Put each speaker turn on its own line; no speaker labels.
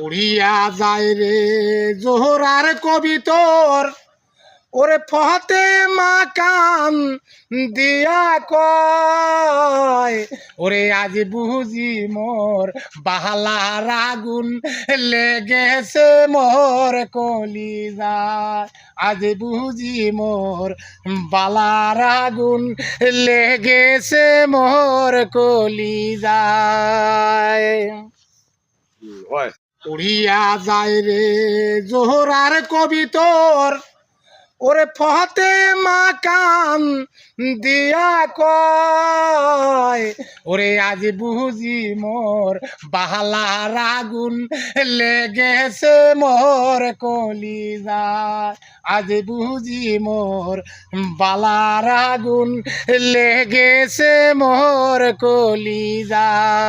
উড়িয়া যায় রে জোহরার কবিতর ওরে ফতে মা কান দিয়া কয় ওরে আজ বুঝি মোর বাহালার আগুন লেগেছে মোর কলিজা আজ বুঝি মোর বালার আগুন লেগেছে মোর কলিজায় উড়িয়া যায় রে জোহরার কবিতর ওরে ফতে মা কান দিয়া কয় ওরে আজ বুঝি মোর বাহালার আগুন লেগেছে মোর কলিজা আজ বুঝি মোর বালার আগুন লেগেছে মোর কলিজায়